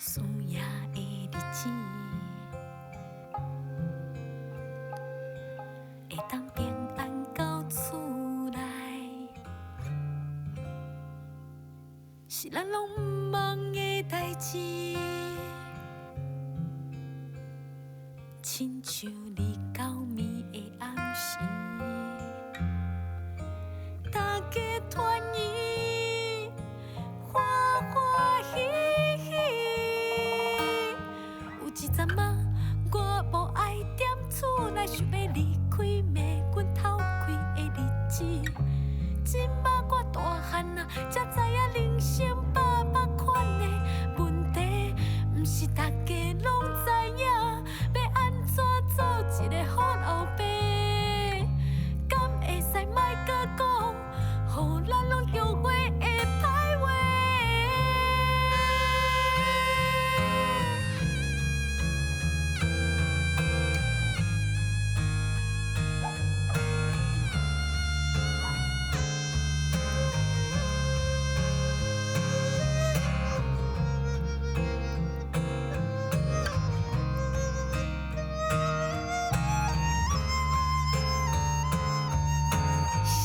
输赢的日子，会当平安到厝内，是咱拢毋茫的代志。亲像你到暝的暗时，大家团圆，欢欢喜喜。有一阵仔，我无爱踮厝内，想要离开骂阮头开的日子。即摆我大汉啊，才知影人生百百款的问题，毋是大家拢知影。要安怎做一个好老爸？敢会使莫搁讲，予咱拢后悔的歹话？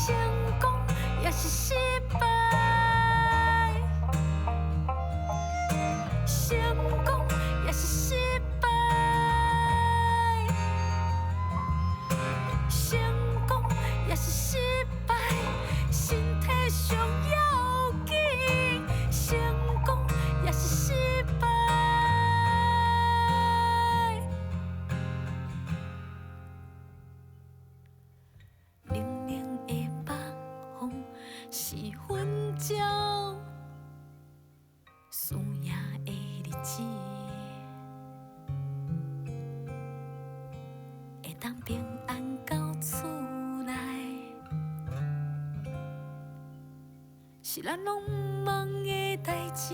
成功也是失败，成功也是失败，成功也是失败，身体上要紧，成功也是失败。冷冷的北风是阮鸟，输赢的日子，会当平安到厝内，是咱拢毋茫的代志。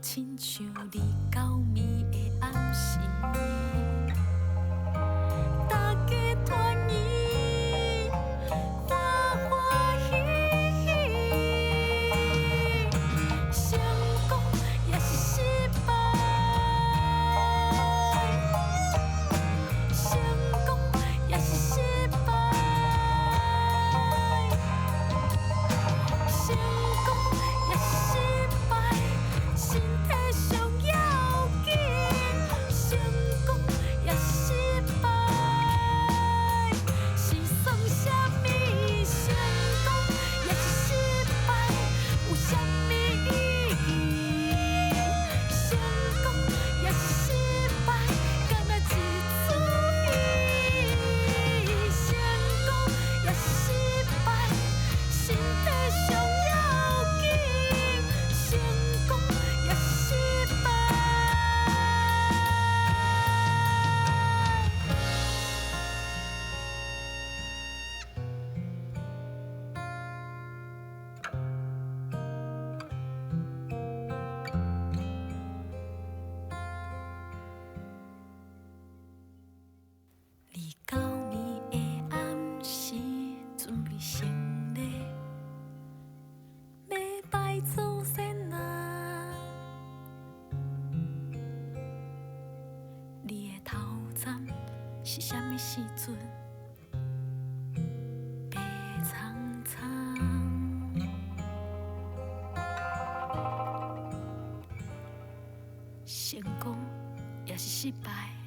亲像你到暝的暗时，大家团圆，欢欢喜喜。成功也是失败，成功也是失败，成功也是失败，身体上要紧，成功也是失败。是算啥物？成功也是失败，有啥物意义？成功也是失败，敢若一出戏。成功也是失败，身体上要紧，成功也是失败。你到暝的暗时，准备行李，要摆祖先啊。你的头站是啥物时阵？白苍苍，成功也是失败。